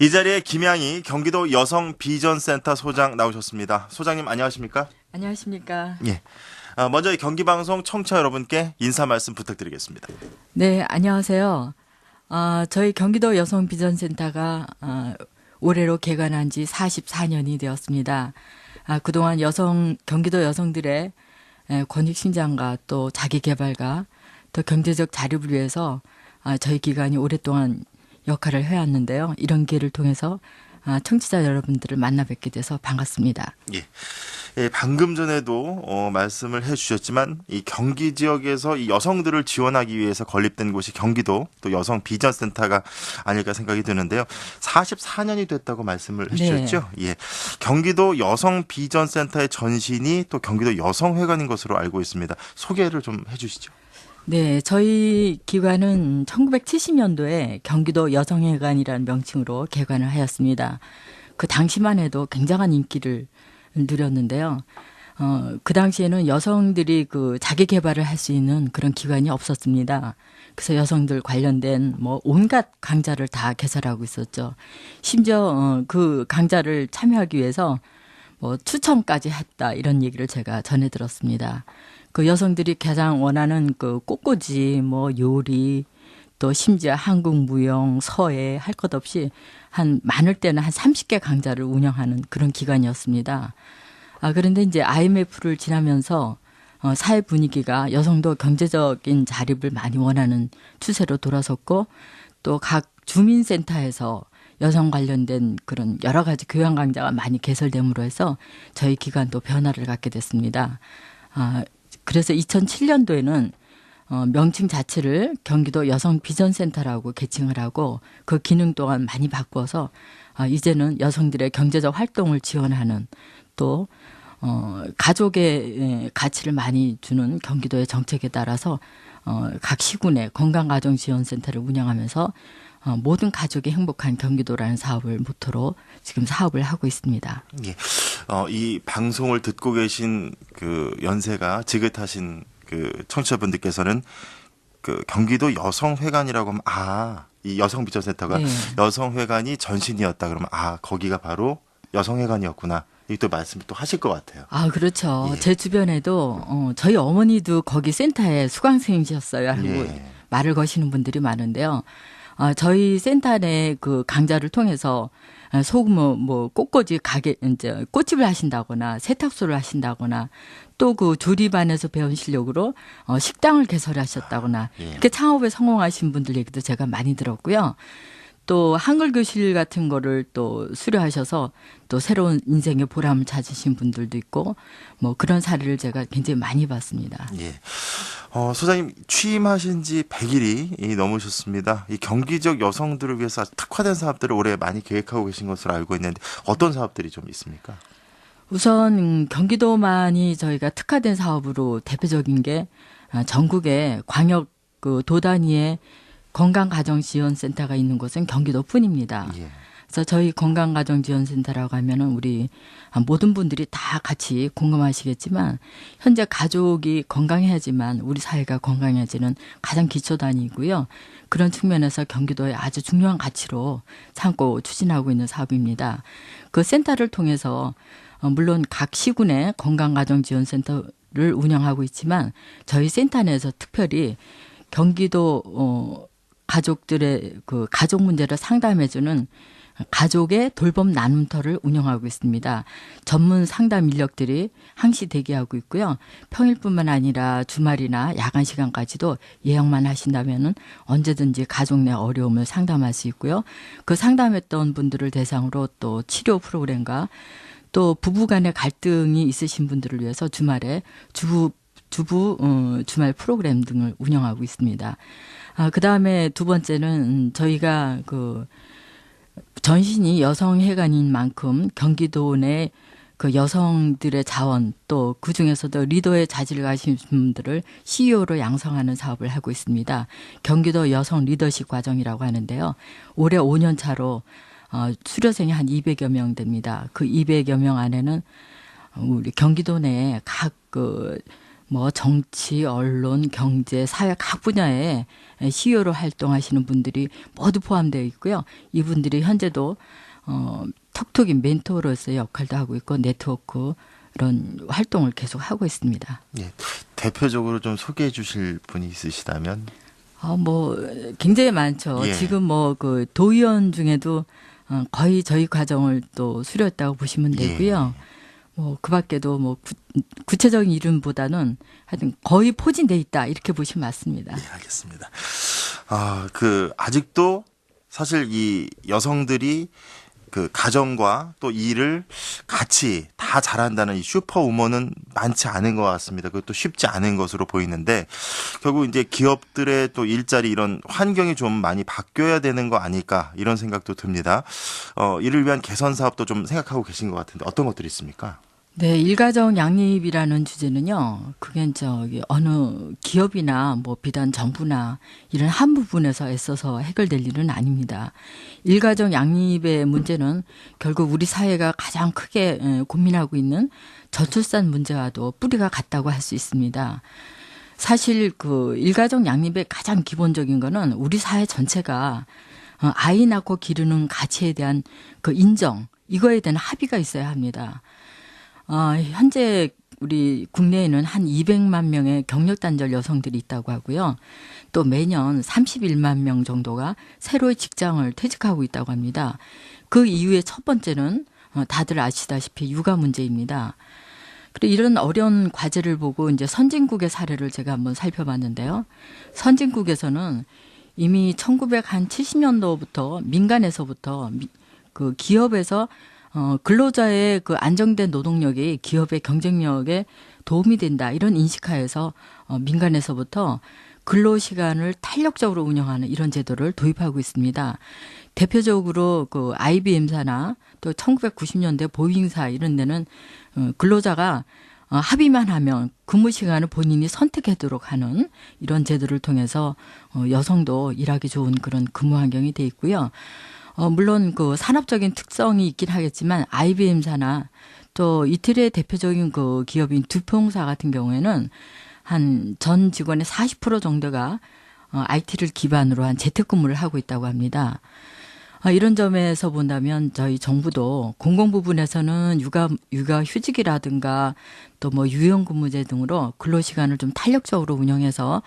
이 자리에 김양희 경기도 여성비전센터 소장 나오셨습니다. 소장님 안녕하십니까? 안녕하십니까? 예. 먼저 이 경기방송 청취자 여러분께 인사 말씀 부탁드리겠습니다. 네, 안녕하세요. 저희 경기도 여성비전센터가 올해로 개관한 지 44년이 되었습니다. 그동안 경기도 여성들의 권익 신장과 또 자기 개발과 또 경제적 자립을 위해서 저희 기관이 오랫동안 역할을 해왔는데요. 이런 기회를 통해서 청취자 여러분들을 만나 뵙게 돼서 반갑습니다. 예. 예, 방금 전에도 말씀을 해주셨지만 이 경기 지역에서 이 여성들을 지원하기 위해서 건립된 곳이 경기도 또 여성 비전센터가 아닐까 생각이 드는데요. 44년이 됐다고 말씀을 해주셨죠. 네. 예. 경기도 여성 비전센터의 전신이 또 경기도 여성회관인 것으로 알고 있습니다. 소개를 좀 해주시죠. 네, 저희 기관은 1970년도에 경기도 여성회관이라는 명칭으로 개관을 하였습니다. 그 당시만 해도 굉장한 인기를 누렸는데요. 그 당시에는 여성들이 그 자기 개발을 할 수 있는 그런 기관이 없었습니다. 그래서 여성들 관련된 뭐 온갖 강좌를 다 개설하고 있었죠. 심지어 그 강좌를 참여하기 위해서 뭐 추천까지 했다 이런 얘기를 제가 전해 들었습니다. 그 여성들이 가장 원하는 그 꽃꽂이, 뭐 요리, 또 심지어 한국 무용, 서예 할 것 없이 많을 때는 한 30개 강좌를 운영하는 그런 기관이었습니다. 그런데 이제 IMF를 지나면서 사회 분위기가 여성도 경제적인 자립을 많이 원하는 추세로 돌아섰고 또 각 주민센터에서 여성 관련된 그런 여러 가지 교양 강좌가 많이 개설됨으로 해서 저희 기관도 변화를 갖게 됐습니다. 그래서 2007년도에는 명칭 자체를 경기도 여성비전센터라고 개칭을 하고 그 기능 또한 많이 바꿔서 이제는 여성들의 경제적 활동을 지원하는 또 가족의 가치를 많이 주는 경기도의 정책에 따라서 각 시군의 건강가정지원센터를 운영하면서 모든 가족이 행복한 경기도라는 사업을 모토로 지금 사업을 하고 있습니다. 예. 이 방송을 듣고 계신 그 연세가 지긋하신 그 청취자분들께서는 그 경기도 여성회관이라고 하면 이 여성비전센터가 네. 여성회관이 전신이었다 그러면 거기가 바로 여성회관이었구나. 이 또 말씀을 또 하실 것 같아요. 그렇죠. 예. 제 주변에도 저희 어머니도 거기 센터에 수강생이셨어요 하고 예. 말을 거시는 분들이 많은데요. 저희 센터 내 그 강좌를 통해서 소규모 뭐 꽃꽂이 가게 이제 꽃집을 하신다거나 세탁소를 하신다거나 또 그 조리반에서 배운 실력으로 식당을 개설하셨다거나 예. 이렇게 창업에 성공하신 분들 얘기도 제가 많이 들었고요. 또 한글 교실 같은 거를 또 수료하셔서 또 새로운 인생의 보람을 찾으신 분들도 있고 뭐 그런 사례를 제가 굉장히 많이 봤습니다. 예. 소장님 취임하신 지 100일이 넘으셨습니다. 이 경기적 여성들을 위해서 특화된 사업들을 올해 많이 계획하고 계신 것으로 알고 있는데 어떤 사업들이 좀 있습니까? 우선 경기도만이 저희가 특화된 사업으로 대표적인 게 전국에 광역 그 도 단위의 건강가정지원센터가 있는 곳은 경기도뿐입니다. 예. 그래서 저희 건강가정지원센터라고 하면은 우리 모든 분들이 다 같이 공감하시겠지만 현재 가족이 건강해야지만 우리 사회가 건강해지는 가장 기초 단위이고요. 그런 측면에서 경기도의 아주 중요한 가치로 삼고 추진하고 있는 사업입니다. 그 센터를 통해서 물론 각 시군의 건강가정지원센터를 운영하고 있지만 저희 센터 내에서 특별히 경기도 가족들의 그 가족 문제를 상담해주는 가족의 돌봄 나눔터를 운영하고 있습니다. 전문 상담 인력들이 항시 대기하고 있고요. 평일뿐만 아니라 주말이나 야간 시간까지도 예약만 하신다면은 언제든지 가족 내 어려움을 상담할 수 있고요. 그 상담했던 분들을 대상으로 또 치료 프로그램과 또 부부 간의 갈등이 있으신 분들을 위해서 주말에 주부 주말 프로그램 등을 운영하고 있습니다. 그 다음에 두 번째는 저희가 그 전신이 여성회관인 만큼 경기도 내 그 여성들의 자원 또 그중에서도 리더의 자질을 가진 분들을 CEO로 양성하는 사업을 하고 있습니다. 경기도 여성 리더십 과정이라고 하는데요. 올해 5년 차로 수료생이 한 200여 명 됩니다. 그 200여 명 안에는 우리 경기도 내에 각 뭐 정치, 언론, 경제, 사회 각 분야에 CEO로 활동하시는 분들이 모두 포함되어 있고요. 이분들이 현재도 톡톡이 멘토로서의 역할도 하고 있고 네트워크 이런 활동을 계속 하고 있습니다. 예. 대표적으로 좀 소개해 주실 분이 있으시다면? 뭐 굉장히 많죠. 예. 지금 뭐 그 도의원 중에도 거의 저희 과정을 또 수료했다고 보시면 되고요. 뭐 그 밖에도 뭐 구체적인 이름보다는 하여튼 거의 포진돼 있다 이렇게 보시면 맞습니다. 예, 알겠습니다. 아직도 사실 이 여성들이 그 가정과 또 일을 같이 다 잘한다는 이 슈퍼우먼은 많지 않은 것 같습니다. 그것도 쉽지 않은 것으로 보이는데 결국 이제 기업들의 또 일자리 이런 환경이 좀 많이 바뀌어야 되는 거 아닐까 이런 생각도 듭니다. 이를 위한 개선 사업도 좀 생각하고 계신 것 같은데 어떤 것들이 있습니까? 네, 일가정 양립이라는 주제는요, 그게 저기 어느 기업이나 뭐 비단 정부나 이런 한 부분에서 애써서 해결될 일은 아닙니다. 일가정 양립의 문제는 결국 우리 사회가 가장 크게 고민하고 있는 저출산 문제와도 뿌리가 같다고 할 수 있습니다. 사실 그 일가정 양립의 가장 기본적인 거는 우리 사회 전체가 아이 낳고 기르는 가치에 대한 그 인정, 이거에 대한 합의가 있어야 합니다. 현재 우리 국내에는 한 200만 명의 경력단절 여성들이 있다고 하고요. 또 매년 31만 명 정도가 새로이 직장을 퇴직하고 있다고 합니다. 그 이유의 첫 번째는 다들 아시다시피 육아 문제입니다. 그리고 이런 어려운 과제를 보고 이제 선진국의 사례를 제가 한번 살펴봤는데요. 선진국에서는 이미 1970년도부터 민간에서부터 그 기업에서 근로자의 그 안정된 노동력이 기업의 경쟁력에 도움이 된다. 이런 인식하에서 민간에서부터 근로시간을 탄력적으로 운영하는 이런 제도를 도입하고 있습니다. 대표적으로 그 IBM사나 또 1990년대 보잉사 이런 데는 근로자가 합의만 하면 근무 시간을 본인이 선택하도록 하는 이런 제도를 통해서 여성도 일하기 좋은 그런 근무 환경이 돼 있고요. 물론 그 산업적인 특성이 있긴 하겠지만 IBM사나 또 이태리의 대표적인 그 기업인 두퐁사 같은 경우에는 한 전 직원의 40% 정도가 IT를 기반으로 한 재택근무를 하고 있다고 합니다. 이런 점에서 본다면 저희 정부도 공공 부분에서는 육아 휴직이라든가 또 뭐 유연근무제 등으로 근로시간을 좀 탄력적으로 운영해서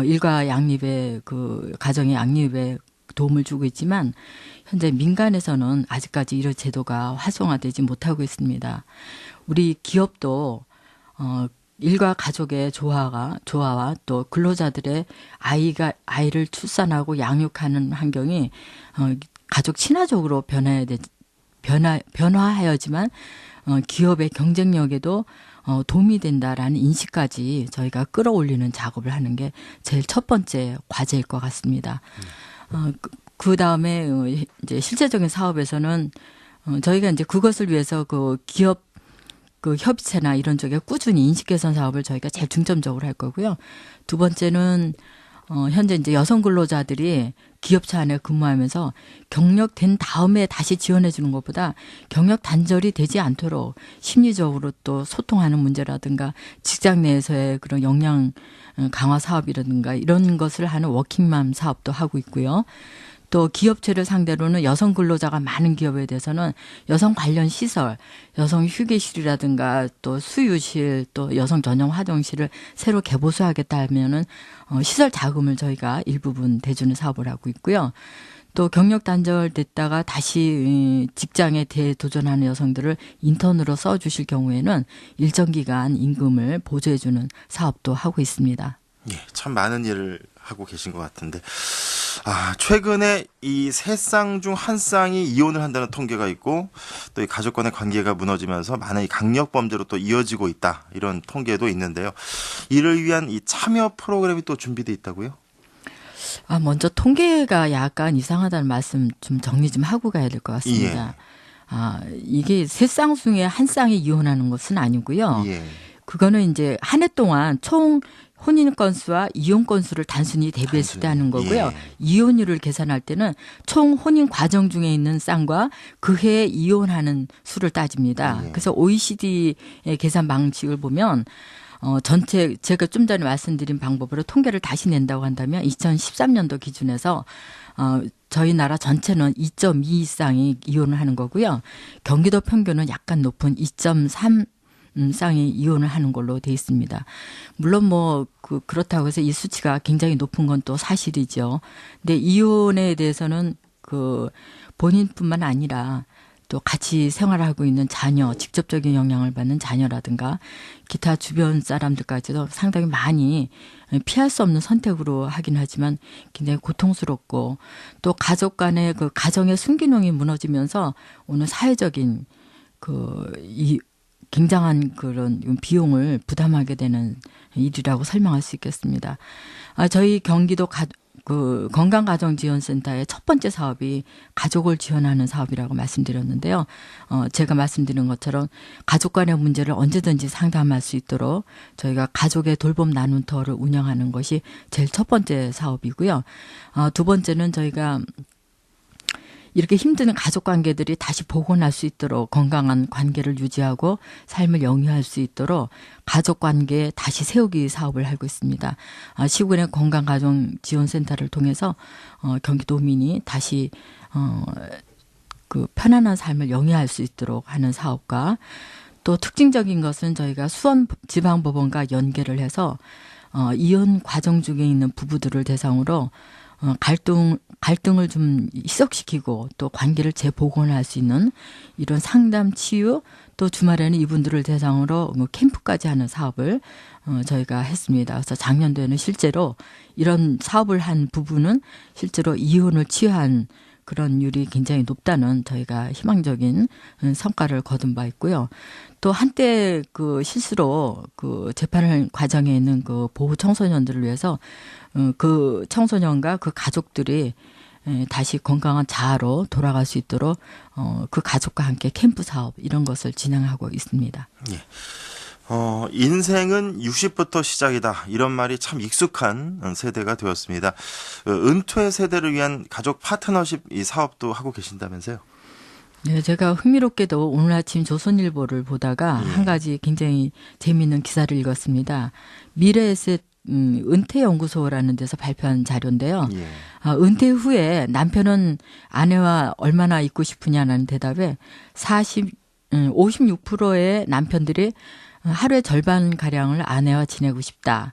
일과 양립의 그 가정의 양립에 도움을 주고 있지만 현재 민간에서는 아직까지 이런 제도가 활성화되지 못하고 있습니다. 우리 기업도 일과 가족의 조화와 또 근로자들의 아이를 출산하고 양육하는 환경이 가족 친화적으로 변화하여지만 기업의 경쟁력에도 도움이 된다라는 인식까지 저희가 끌어올리는 작업을 하는 게 제일 첫 번째 과제일 것 같습니다. 그 다음에 이제 실제적인 사업에서는 저희가 이제 그것을 위해서 그 기업 그 협의체나 이런 쪽에 꾸준히 인식 개선 사업을 저희가 제일 중점적으로 할 거고요. 두 번째는 현재 이제 여성 근로자들이 기업차 안에 근무하면서 경력된 다음에 다시 지원해 주는 것보다 경력 단절이 되지 않도록 심리적으로 또 소통하는 문제라든가 직장 내에서의 그런 역량 강화 사업이라든가 이런 것을 하는 워킹맘 사업도 하고 있고요. 또 기업체를 상대로는 여성 근로자가 많은 기업에 대해서는 여성 관련 시설, 여성 휴게실이라든가 또 수유실, 또 여성 전용 화장실을 새로 개보수하겠다 하면은 시설 자금을 저희가 일부분 대주는 사업을 하고 있고요. 또 경력 단절됐다가 다시 직장에 대도전하는 여성들을 인턴으로 써주실 경우에는 일정 기간 임금을 보조해주는 사업도 하고 있습니다. 예, 참 많은 일을 하고 계신 것 같은데 최근에 이 세 쌍 중 한 쌍이 이혼을 한다는 통계가 있고 또 이 가족 간의 관계가 무너지면서 많은 이 강력 범죄로 또 이어지고 있다 이런 통계도 있는데요. 이를 위한 이 참여 프로그램이 또 준비돼 있다고요? 먼저 통계가 약간 이상하다는 말씀 좀 정리 좀 하고 가야 될 것 같습니다. 이게 세 쌍 중에 한 쌍이 이혼하는 것은 아니고요. 예. 그거는 이제 한 해 동안 총 혼인 건수와 이혼 건수를 단순히 대비했을 때 하는 거고요. 예. 이혼율을 계산할 때는 총 혼인 과정 중에 있는 쌍과 그 해에 이혼하는 수를 따집니다. 예. 그래서 OECD의 계산 방식을 보면 전체 제가 좀 전에 말씀드린 방법으로 통계를 다시 낸다고 한다면 2013년도 기준에서 저희 나라 전체는 2.2 이상이 이혼을 하는 거고요. 경기도 평균은 약간 높은 2.3 쌍이 이혼을 하는 걸로 돼 있습니다. 물론 뭐 그렇다고 해서 이 수치가 굉장히 높은 건 또 사실이죠. 근데 이혼에 대해서는 본인뿐만 아니라 또 같이 생활하고 있는 자녀, 직접적인 영향을 받는 자녀라든가 기타 주변 사람들까지도 상당히 많이 피할 수 없는 선택으로 하긴 하지만 굉장히 고통스럽고 또 가족 간의 그 가정의 순기능이 무너지면서 오늘 사회적인 이 굉장한 그런 비용을 부담하게 되는 일이라고 설명할 수 있겠습니다. 저희 경기도 건강가정지원센터의 첫 번째 사업이 가족을 지원하는 사업이라고 말씀드렸는데요. 제가 말씀드린 것처럼 가족 간의 문제를 언제든지 상담할 수 있도록 저희가 가족의 돌봄 나눔 터를 운영하는 것이 제일 첫 번째 사업이고요. 두 번째는 저희가 이렇게 힘든 가족 관계들이 다시 복원할 수 있도록 건강한 관계를 유지하고 삶을 영위할 수 있도록 가족 관계 다시 세우기 사업을 하고 있습니다. 시군의 건강가정지원센터를 통해서 경기도민이 다시 편안한 삶을 영위할 수 있도록 하는 사업과 또 특징적인 것은 저희가 수원지방법원과 연계를 해서 이혼 과정 중에 있는 부부들을 대상으로 갈등을 좀 희석시키고 또 관계를 재복원할 수 있는 이런 상담 치유 또 주말에는 이분들을 대상으로 캠프까지 하는 사업을 저희가 했습니다. 그래서 작년도에는 실제로 이런 사업을 한 부부는 실제로 이혼을 치유한 그런 율이 굉장히 높다는 저희가 희망적인 성과를 거둔 바 있고요. 또 한때 실수로 재판 과정에 있는 보호 청소년들을 위해서 그 청소년과 그 가족들이 다시 건강한 자아로 돌아갈 수 있도록 그 가족과 함께 캠프 사업 이런 것을 진행하고 있습니다. 예. 인생은 60부터 시작이다. 이런 말이 참 익숙한 세대가 되었습니다. 은퇴 세대를 위한 가족 파트너십 이 사업도 하고 계신다면서요? 네, 제가 흥미롭게도 오늘 아침 조선일보를 보다가 한 가지 굉장히 재미있는 기사를 읽었습니다. 미래에셋 은퇴연구소라는 데서 발표한 자료인데요. 예. 은퇴 후에 남편은 아내와 얼마나 있고 싶으냐는 대답에 56%의 남편들이 하루의 절반가량을 아내와 지내고 싶다.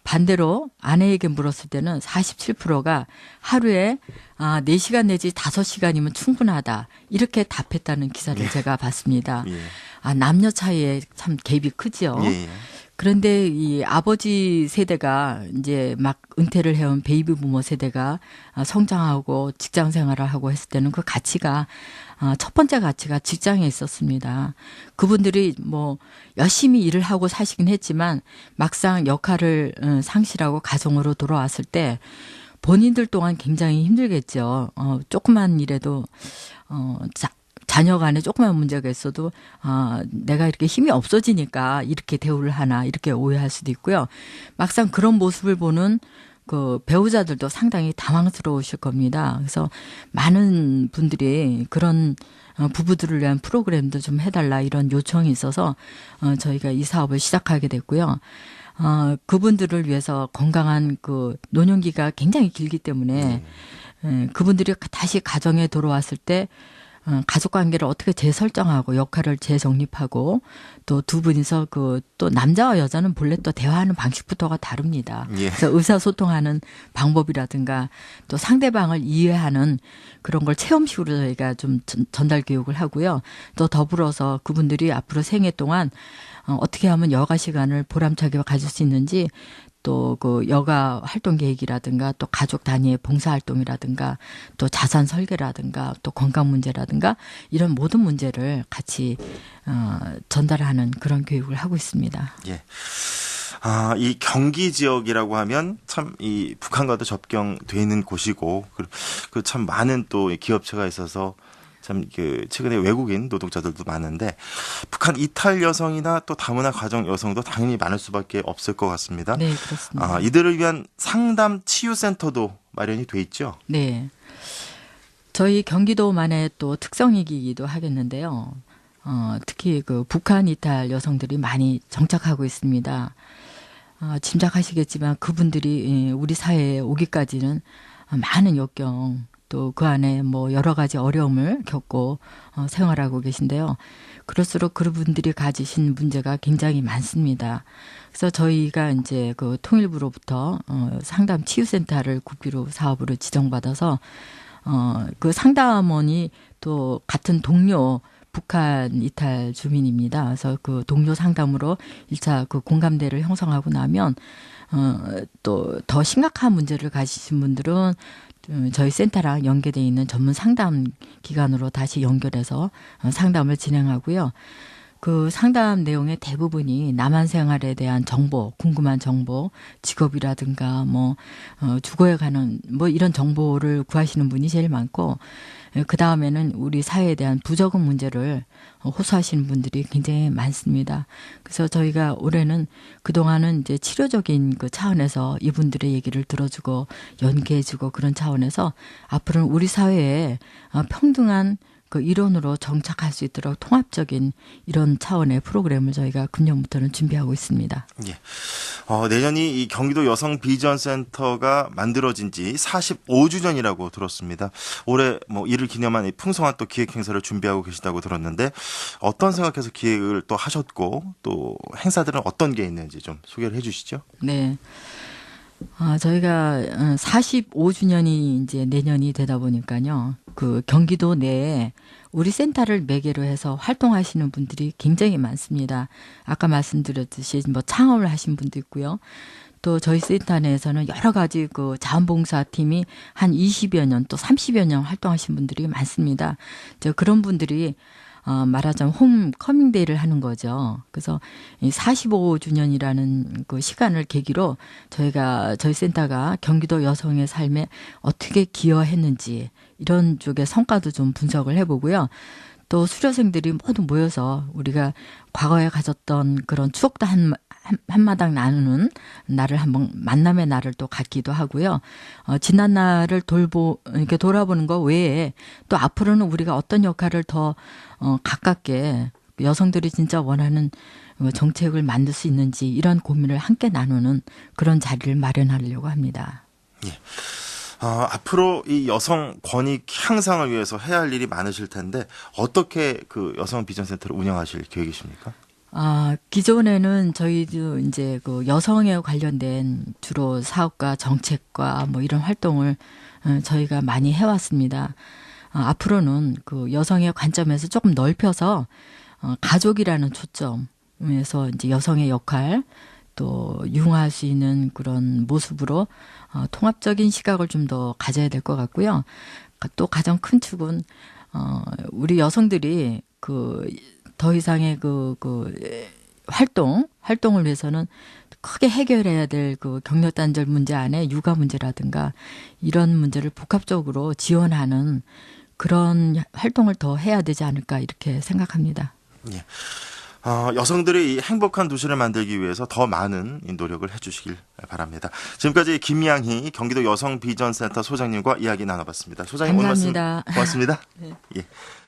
반대로 아내에게 물었을 때는 47%가 하루에 4시간 내지 5시간이면 충분하다. 이렇게 답했다는 기사를 제가 봤습니다. 예. 남녀 차이에 참 갭이 크죠. 예. 그런데 이 아버지 세대가 이제 막 은퇴를 해온 베이비 부모 세대가 성장하고 직장 생활을 하고 했을 때는 그 가치가 첫 번째 가치가 직장에 있었습니다. 그분들이 뭐 열심히 일을 하고 사시긴 했지만 막상 역할을 상실하고 가정으로 돌아왔을 때 본인들 또한 굉장히 힘들겠죠. 조그만 일에도 자녀 간에 조그만 문제가 있어도 내가 이렇게 힘이 없어지니까 이렇게 대우를 하나 이렇게 오해할 수도 있고요. 막상 그런 모습을 보는 그 배우자들도 상당히 당황스러우실 겁니다. 그래서 많은 분들이 그런 부부들을 위한 프로그램도 좀 해달라 이런 요청이 있어서 저희가 이 사업을 시작하게 됐고요. 그분들을 위해서 건강한 노년기가 굉장히 길기 때문에 그분들이 다시 가정에 돌아왔을 때 가족 관계를 어떻게 재설정하고 역할을 재정립하고 또 두 분이서 또 남자와 여자는 본래 또 대화하는 방식부터가 다릅니다. 예. 그래서 의사소통하는 방법이라든가 또 상대방을 이해하는 그런 걸 체험식으로 저희가 좀 전달 교육을 하고요. 또 더불어서 그분들이 앞으로 생애 동안 어떻게 하면 여가 시간을 보람차게 가질 수 있는지 또 여가 활동 계획이라든가 또 가족 단위의 봉사 활동이라든가 또 자산 설계라든가 또 건강 문제라든가 이런 모든 문제를 같이 전달하는 그런 교육을 하고 있습니다. 예. 이 경기 지역이라고 하면 참 이 북한과도 접경돼 있는 곳이고 참 많은 또 기업체가 있어서 참 최근에 외국인 노동자들도 많은데 북한 이탈 여성이나 또 다문화 가정 여성도 당연히 많을 수밖에 없을 것 같습니다. 네, 그렇습니다. 이들을 위한 상담 치유센터도 마련이 돼 있죠. 네. 저희 경기도만의 또 특성이기도 하겠는데요. 특히 그 북한 이탈 여성들이 많이 정착하고 있습니다. 짐작하시겠지만 그분들이 우리 사회에 오기까지는 많은 역경 또 그 안에 뭐 여러 가지 어려움을 겪고 생활하고 계신데요. 그럴수록 그분들이 가지신 문제가 굉장히 많습니다. 그래서 저희가 이제 그 통일부로부터 상담 치유센터를 국비로 사업으로 지정받아서 그 상담원이 또 같은 동료 북한 이탈 주민입니다. 그래서 그 동료 상담으로 1차 그 공감대를 형성하고 나면 또 더 심각한 문제를 가지신 분들은 저희 센터랑 연계되어 있는 전문 상담 기관으로 다시 연결해서 상담을 진행하고요. 그 상담 내용의 대부분이 남한 생활에 대한 정보, 궁금한 정보, 직업이라든가 뭐 주거에 관한 뭐 이런 정보를 구하시는 분이 제일 많고, 그 다음에는 우리 사회에 대한 부적응 문제를 호소하시는 분들이 굉장히 많습니다. 그래서 저희가 올해는 그동안은 이제 치료적인 그 차원에서 이분들의 얘기를 들어주고 연계해주고 그런 차원에서 앞으로는 우리 사회에 평등한 그 이론으로 정착할 수 있도록 통합적인 이런 차원의 프로그램을 저희가 금년부터는 준비하고 있습니다. 예. 내년이 이 경기도 여성 비전 센터가 만들어진 지 45주년이라고 들었습니다. 올해 뭐 이를 기념한 이 풍성한 또 기획 행사를 준비하고 계시다고 들었는데 어떤 생각해서 기획을 또 하셨고 또 행사들은 어떤 게 있는지 좀 소개를 해 주시죠. 네. 저희가 45주년이 이제 내년이 되다 보니까요. 그 경기도 내에 우리 센터를 매개로 해서 활동하시는 분들이 굉장히 많습니다. 아까 말씀드렸듯이 뭐 창업을 하신 분도 있고요. 또 저희 센터 내에서는 여러 가지 그 자원봉사 팀이 한 20여 년 또 30여 년 활동하신 분들이 많습니다. 그런 분들이 말하자면 홈커밍데이를 하는 거죠. 그래서 이 45주년이라는 그 시간을 계기로 저희 센터가 경기도 여성의 삶에 어떻게 기여했는지 이런 쪽의 성과도 좀 분석을 해보고요. 또 수료생들이 모두 모여서 우리가 과거에 가졌던 그런 추억도 한마당 나누는 날을 한번 만남의 날을 또 갖기도 하고요. 지난 날을 이렇게 돌아보는 것 외에 또 앞으로는 우리가 어떤 역할을 더 가깝게 여성들이 진짜 원하는 정책을 만들 수 있는지 이런 고민을 함께 나누는 그런 자리를 마련하려고 합니다. 예. 앞으로 이 여성 권익 향상을 위해서 해야 할 일이 많으실 텐데 어떻게 그 여성 비전 센터를 운영하실 계획이십니까? 기존에는 저희도 이제 그 여성에 관련된 주로 사업과 정책과 뭐 이런 활동을 저희가 많이 해왔습니다. 앞으로는 그 여성의 관점에서 조금 넓혀서 가족이라는 초점에서 이제 여성의 역할 또 융화할 수 있는 그런 모습으로 통합적인 시각을 좀 더 가져야 될 것 같고요. 또 가장 큰 축은 우리 여성들이 그 더 이상의 그 활동을 위해서는 크게 해결해야 될 그 경력 단절 문제 안에 육아 문제라든가 이런 문제를 복합적으로 지원하는 그런 활동을 더 해야 되지 않을까 이렇게 생각합니다. 예. 여성들이 이 행복한 도시를 만들기 위해서 더 많은 노력을 해주시길 바랍니다. 지금까지 김양희 경기도 여성비전센터 소장님과 이야기 나눠봤습니다. 소장님 오늘 말씀 감사합니다. 고맙습니다. 네. 예.